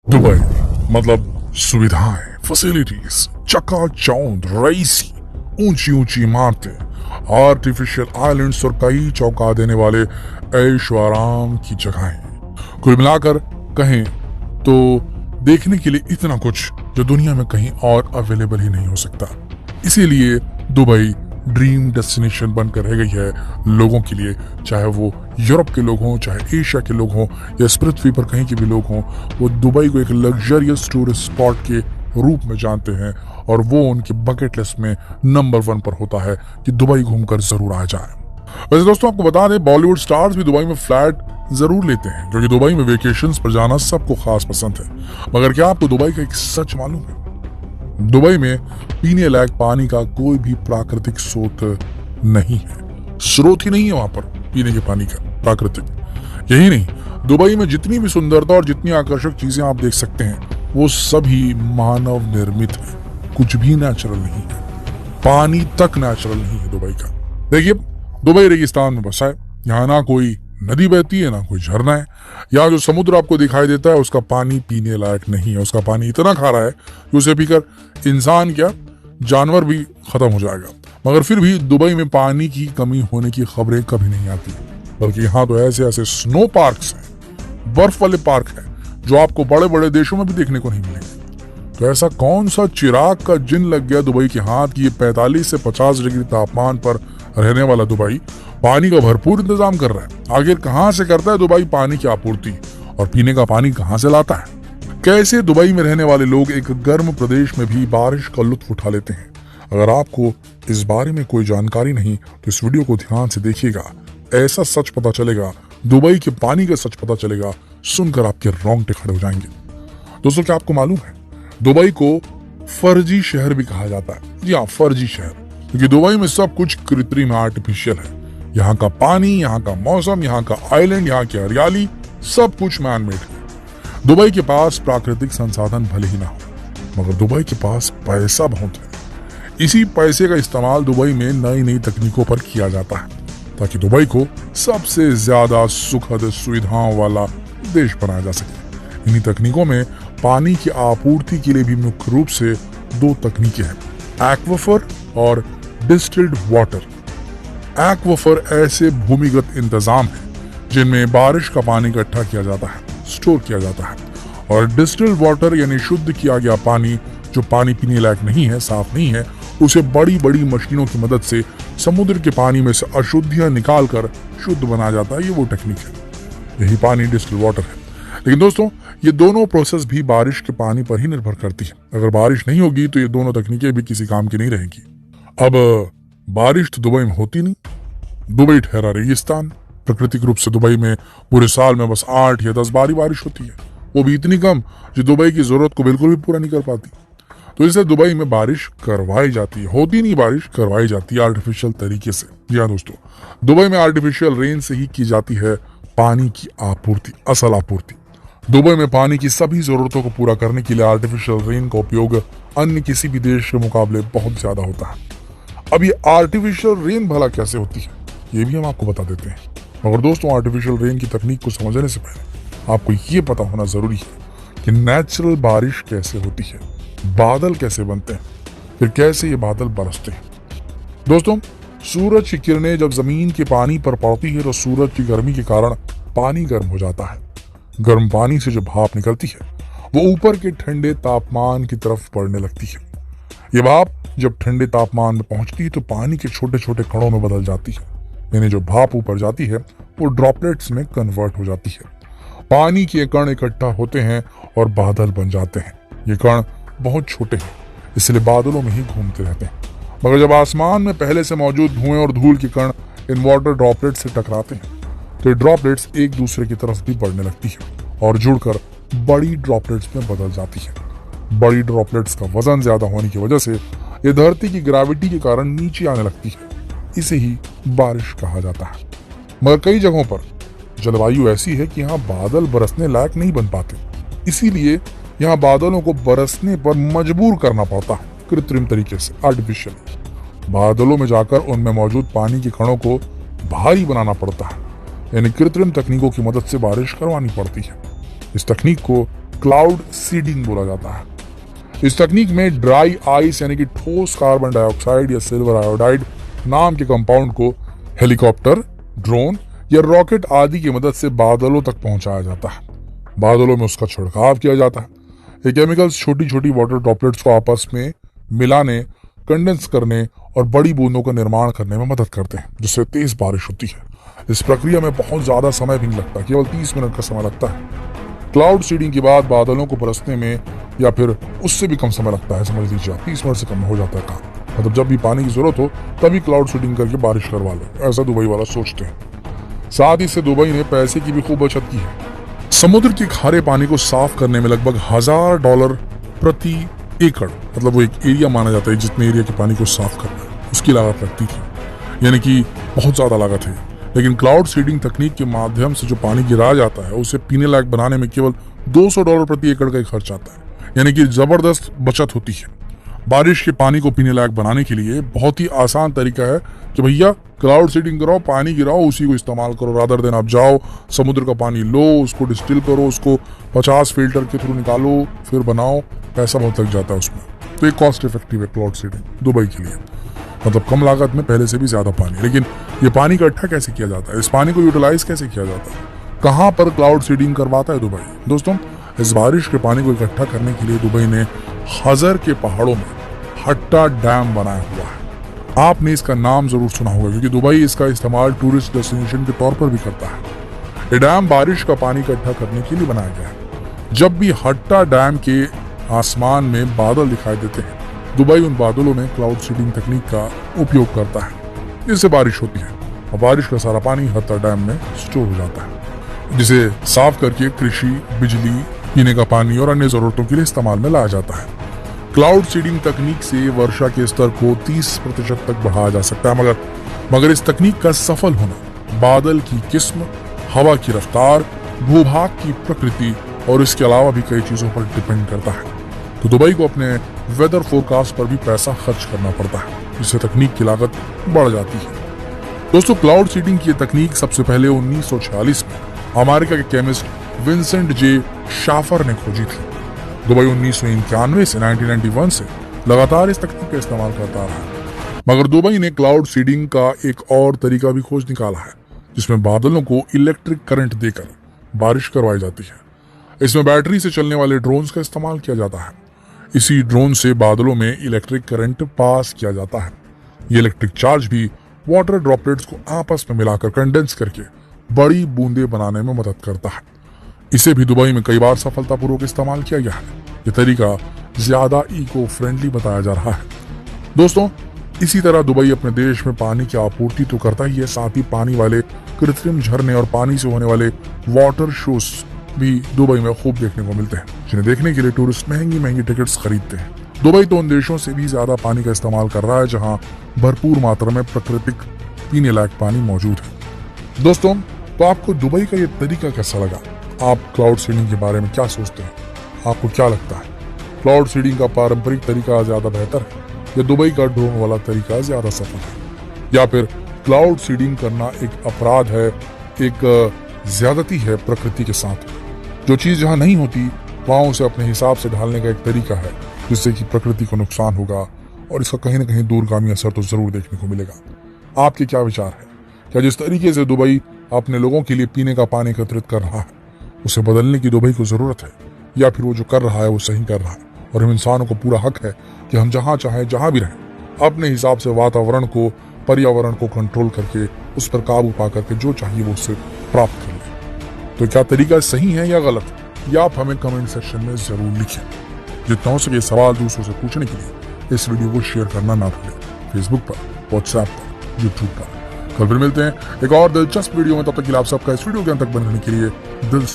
Dubai मतलब सुविधाएं, facilities, चकाचौंध, रईसी, ऊंची ऊंची इमारतें, आर्टिफिशियल आइलैंड्स और कई चौंका देने वाले ऐशो आराम की जगहें। कुल मिलाकर कहें तो देखने के लिए इतना कुछ जो दुनिया में कहीं और अवेलेबल ही नहीं हो सकता। इसीलिए दुबई ड्रीम डेस्टिनेशन बनकर रह गई है लोगों के लिए, चाहे वो यूरोप के लोग हों, चाहे एशिया के लोग हों या इस पृथ्वी पर कहीं के भी लोग हों। वो दुबई को एक लग्जरियस टूरिस्ट स्पॉट के रूप में जानते हैं और वो उनके बकेट लिस्ट में नंबर 1 पर होता है कि दुबई घूमकर जरूर आ जाए। वैसे दोस्तों आपको बता दें, बॉलीवुड स्टार्स भी दुबई में फ्लैट जरूर लेते हैं क्योंकि दुबई में वेकेशंस पर जाना सबको खास पसंद है। मगर क्या आपको दुबई का एक सच मालूम है? दुबई में पीने लायक पानी का कोई भी प्राकृतिक स्रोत नहीं है। स्रोत ही नहीं है वहां पर पीने के पानी का प्राकृतिक। यही नहीं, दुबई में जितनी भी सुंदरता और जितनी आकर्षक चीजें आप देख सकते हैं वो सभी मानव निर्मित है। कुछ भी नेचुरल नहीं है। पानी तक नेचुरल नहीं है दुबई का। देखिए, दुबई रेगिस्तान में बसा है। यहाँ ना कोई नदी बहती है, ना कोई झरना है। यहाँ जो समुद्र आपको दिखाई देता है उसका पानी पीने लायक नहीं है। उसका पानी इतना खारा है कि उसे पीकर इंसान क्या, जानवर भी खत्म हो जाएगा। मगर फिर भी दुबई में पानी की कमी होने की खबरें कभी नहीं आती, बल्कि यहाँ तो ऐसे ऐसे स्नो पार्क्स हैं, बर्फ वाले पार्क हैं जो आपको बड़े बड़े देशों में भी देखने को नहीं मिलेंगे। तो ऐसा कौन सा चिराग का जिन लग गया दुबई के हाथ की ये 45 से 50 डिग्री तापमान पर रहने वाला दुबई पानी का भरपूर इंतजाम कर रहा है? आखिर कहां से करता है दुबई पानी की आपूर्ति और पीने का पानी कहां से लाता है? कैसे दुबई में रहने वाले लोग एक गर्म प्रदेश में भी बारिश का लुत्फ उठा लेते हैं? अगर आपको इस बारे में कोई जानकारी नहीं तो इस वीडियो को ध्यान से देखिएगा। ऐसा सच पता चलेगा, दुबई के पानी का सच पता चलेगा, सुनकर आपके रोंगटे खड़े हो जाएंगे। दोस्तों, क्या आपको मालूम है दुबई को फर्जी शहर भी कहा जाता है? जी हाँ, फर्जी शहर, क्योंकि दुबई में सब कुछ कृत्रिम आर्टिफिशियल है। यहाँ का पानी, यहाँ का मौसम, यहाँ का आइलैंड, यहाँ की हरियाली, सब कुछ मैन मेड है। दुबई के पास प्राकृतिक संसाधन भले ही ना हो, मगर दुबई के पास पैसा बहुत है। इसी पैसे का इस्तेमाल दुबई में नई नई तकनीकों पर किया जाता है ताकि दुबई को सबसे ज्यादा सुखद सुविधाओं वाला देश बनाया जा सके। इन्हीं तकनीकों में पानी की आपूर्ति के लिए भी मुख्य रूप से 2 तकनीकें हैं, एक्वाफर और डिस्टिल्ड वाटर। एक्वाफर ऐसे भूमिगत इंतजाम है जिनमें बारिश का पानी इकट्ठा किया जाता है, स्टोर किया जाता है। और डिस्टिल्ड वाटर यानी शुद्ध किया गया पानी, जो पानी पीने लायक नहीं है, साफ नहीं है, उसे बड़ी बड़ी मशीनों की मदद से समुद्र के पानी में से अशुद्धियां निकालकर शुद्ध बनाया जाता है। ये वो टेक्निक है, यही पानी डिस्टिल्ड वाटर है। लेकिन दोस्तों, ये दोनों प्रोसेस भी बारिश के पानी पर ही निर्भर करती है। अगर बारिश नहीं होगी तो ये दोनों तकनीकें भी किसी काम की नहीं रहेगी। अब बारिश तो दुबई में होती नहीं। दुबई ठहरा रेगिस्तान। प्राकृतिक रूप से दुबई में पूरे साल में बस 8 या 10 बार ही बारिश होती है, वो भी इतनी कम जो दुबई की जरूरत को बिल्कुल भी पूरा नहीं कर पाती। तो इससे दुबई में बारिश करवाई जाती है, होती नहीं बारिश, करवाई जाती है आर्टिफिशियल तरीके से। जी हाँ दोस्तों, दुबई में आर्टिफिशियल रेन से ही की जाती है पानी की आपूर्ति, असल आपूर्ति। दुबई में पानी की सभी जरूरतों को पूरा करने के लिए आर्टिफिशियल रेन का उपयोग अन्य किसी भी देश के मुकाबले बहुत ज्यादा होता है। अब ये आर्टिफिशियल रेन भला कैसे होती है ये भी हम आपको बता देते हैं। मगर दोस्तों, आर्टिफिशियल रेन की तकनीक को समझने से पहले आपको ये पता होना जरूरी है कि नेचुरल बारिश कैसे होती है, बादल कैसे बनते हैं, फिर कैसे ये बादल बरसते हैं। दोस्तों, सूरज की किरणें जब जमीन के पानी पर पड़ती है तो सूरज की गर्मी के कारण पानी गर्म हो जाता है। गर्म पानी से जो भाप निकलती है वो ऊपर के ठंडे तापमान की तरफ बढ़ने लगती है। ये भाप जब ठंडे तापमान में पहुंचती है तो पानी के छोटे छोटे कणों में बदल जाती है, यानी जो भाप ऊपर जाती है वो ड्रॉपलेट्स में कन्वर्ट हो जाती है। पानी के कण इकट्ठा होते हैं और बादल बन जाते हैं। ये कण बहुत छोटे हैं, इसलिए बादलों में ही घूमते रहते हैं। मगर जब आसमान में पहले से मौजूद धुएं और धूल के कण इन वाटर ड्रॉपलेट्स से टकराते हैं तो ये ड्रॉपलेट्स एक दूसरे की तरफ भी बढ़ने लगती है और जुड़कर बड़ी ड्रॉपलेट्स में बदल जाती है। बड़ी ड्रॉपलेट्स का वजन ज्यादा होने की वजह से ये धरती की ग्रेविटी के कारण नीचे आने लगती है। इसे ही बारिश कहा जाता है। मगर कई जगहों पर जलवायु ऐसी है कि यहाँ बादल बरसने लायक नहीं बन पाते, इसीलिए यहाँ बादलों को बरसने पर मजबूर करना पड़ता है कृत्रिम तरीके से, आर्टिफिशियल। बादलों में जाकर उनमें मौजूद पानी के कणों को भारी बनाना पड़ता है, यानी कृत्रिम तकनीकों की मदद से बारिश करवानी पड़ती है। इस तकनीक को क्लाउड सीडिंग बोला जाता है। इस तकनीक में ड्राई आइस यानी कि ठोस कार्बन डाइऑक्साइड या सिल्वर आयोडाइड नाम के कंपाउंड को हेलीकॉप्टर, ड्रोन या रॉकेट आदि की मदद से बादलों तक पहुंचाया जाता है। बादलों में उसका छिड़काव किया जाता है। ये केमिकल्स छोटी छोटी वाटर ड्रॉपलेट्स को आपस में मिलाने, कंडेंस करने और बड़ी बूंदों का निर्माण करने में मदद करते हैं, जिससे तेज बारिश होती है। इस प्रक्रिया में बहुत ज्यादा समय भी नहीं लगता, केवल 30 मिनट का समय लगता है। क्लाउड सीडिंग के बाद बादलों को बरसने में या फिर उससे भी कम समय लगता है। समझ लीजिए 30 मिनट से कम हो जाता है काम। मतलब जब भी पानी की जरूरत हो तभी क्लाउड सीडिंग करके बारिश करवा लो, ऐसा दुबई वाला सोचते हैं। साथ ही से दुबई ने पैसे की भी खूब बचत की है। समुद्र के खारे पानी को साफ करने में लगभग $1000 प्रति एकड़, मतलब वो एक एरिया माना जाता है जितने एरिया के पानी को साफ करना है, उसकी लागत लगती थी, यानी कि बहुत ज्यादा लागत है। लेकिन क्लाउड सीडिंग तकनीक के माध्यम से जो पानी गिरा जाता है उसे पीने लायक बनाने में केवल $200 प्रति एकड़ का ही खर्च आता है, यानी कि जबरदस्त बचत होती है। बारिश के पानी को पीने लायक बनाने के लिए बहुत ही आसान तरीका है कि भैया क्लाउड सीडिंग कराओ, पानी गिराओ, उसी को इस्तेमाल करो। रादर देन आप जाओ समुद्र का पानी लो, उसको डिस्टिल करो, उसको 50 फिल्टर के थ्रू निकालो, फिर बनाओ, पैसा बहुत लग जाता है उसमें। तो ये कॉस्ट इफेक्टिव है क्लाउड सीडिंग दुबई के लिए, मतलब कम लागत में पहले से भी ज्यादा पानी। लेकिन ये पानी इकट्ठा कैसे किया जाता है, इस पानी को यूटिलाइज कैसे किया जाता है, कहाँ पर क्लाउड सीडिंग करवाता है दुबई? दोस्तों, इस बारिश के पानी को इकट्ठा करने के लिए दुबई ने हजर के पहाड़ों में हट्टा डैम बनाया हुआ है। आपने इसका नाम जरूर सुना होगा क्योंकि दुबई इसका इस्तेमाल टूरिस्ट डेस्टिनेशन के तौर पर भी करता है। ये डैम बारिश का पानी इकट्ठा करने के लिए बनाया गया है। जब भी हट्टा डैम के आसमान में बादल दिखाई देते हैं, दुबई उन बादलों में क्लाउड सीडिंग तकनीक का उपयोग करता है, जिससे बारिश होती है और बारिश का सारा पानी हट्टा डैम में स्टोर हो जाता है, जिसे साफ करके कृषि, बिजली, पीने का पानी और अन्य जरूरतों के लिए इस्तेमाल में लाया जाता है। क्लाउड सीडिंग तकनीक से वर्षा के स्तर को 30% तक बढ़ाया जा सकता है, मगर इस तकनीक का सफल होना बादल की किस्म, हवा की रफ्तार, भूभाग की प्रकृति और इसके अलावा भी कई चीजों पर डिपेंड करता है। तो दुबई को अपने वेदर फोरकास्ट पर भी पैसा खर्च करना पड़ता है, जिससे तकनीक की लागत बढ़ जाती है। दोस्तों, क्लाउड सीडिंग की तकनीक सबसे पहले 1946 में अमेरिका के केमिस्ट विंसेंट जे शाफर ने खोजी थी। दुबई 1991 से 1991 से लगातार इस तकनीक का इस्तेमाल करता रहा है, मगर दुबई ने क्लाउड सीडिंग का एक और तरीका भी खोज निकाला है, जिसमें बादलों को इलेक्ट्रिक करंट देकर बारिश करवाई जाती है। इसमें बैटरी से चलने वाले ड्रोन्स का इस्तेमाल किया जाता है। इसी ड्रोन से बादलों में इलेक्ट्रिक करंट पास किया जाता है। ये इलेक्ट्रिक चार्ज भी वाटर ड्रॉपलेट्स को आपस में मिलाकर कंडेंस करके बड़ी बूंदे बनाने में मदद करता है। इसे भी दुबई में कई बार सफलतापूर्वक इस्तेमाल किया गया है। ये तरीका ज्यादा इको फ्रेंडली बताया जा रहा है। दोस्तों, इसी तरह दुबई अपने देश में पानी की आपूर्ति तो करता ही है, साथ ही पानी वाले कृत्रिम झरने और पानी से होने वाले वाटर शोज भी दुबई में खूब देखने को मिलते हैं, जिन्हें देखने के लिए टूरिस्ट महंगी महंगी टिकट्स खरीदते हैं। दुबई तो उन देशों से भी ज्यादा पानी का इस्तेमाल कर रहा है जहां भरपूर मात्रा में प्राकृतिक पीने लायक पानी मौजूद है। दोस्तों, तो आपको दुबई का ये तरीका कैसा लगा? आप क्लाउड सीडिंग के बारे में क्या सोचते हैं? आपको क्या लगता है, क्लाउड सीडिंग का पारंपरिक तरीका ज्यादा बेहतर है या दुबई का ड्रोन वाला तरीका ज्यादा सफल है? या फिर क्लाउड सीडिंग करना एक अपराध है, एक ज्यादती है प्रकृति के साथ? जो चीज जहां नहीं होती वहां उसे अपने हिसाब से ढालने का एक तरीका है, जिससे कि प्रकृति को नुकसान होगा और इसका कहीं ना कहीं दूरगामी असर तो जरूर देखने को मिलेगा। आपके क्या विचार है? क्या जिस तरीके से दुबई अपने लोगों के लिए पीने का पानी एकत्रित कर रहा है, उसे बदलने की दुबई को जरूरत है, या फिर वो जो कर रहा है वो सही कर रहा है और हम इंसानों को पूरा हक है कि हम जहां चाहें जहां भी रहें अपने हिसाब से वातावरण को, पर्यावरण को कंट्रोल करके उस पर काबू पा करके जो चाहिए वो उससे प्राप्त कर लें? तो क्या तरीका सही है या गलत? या आप हमें कमेंट सेक्शन में जरूर लिखें। जितना हो सके सवाल दूसरों से पूछने के लिए इस वीडियो को शेयर करना ना भूलें, फेसबुक पर, व्हाट्सएप पर, यूट्यूब पर। कल फिर मिलते हैं एक और दिलचस्प वीडियो में, तब तक के लिए आप सबका इस वीडियो के अंत तक बने रहने के लिए दिल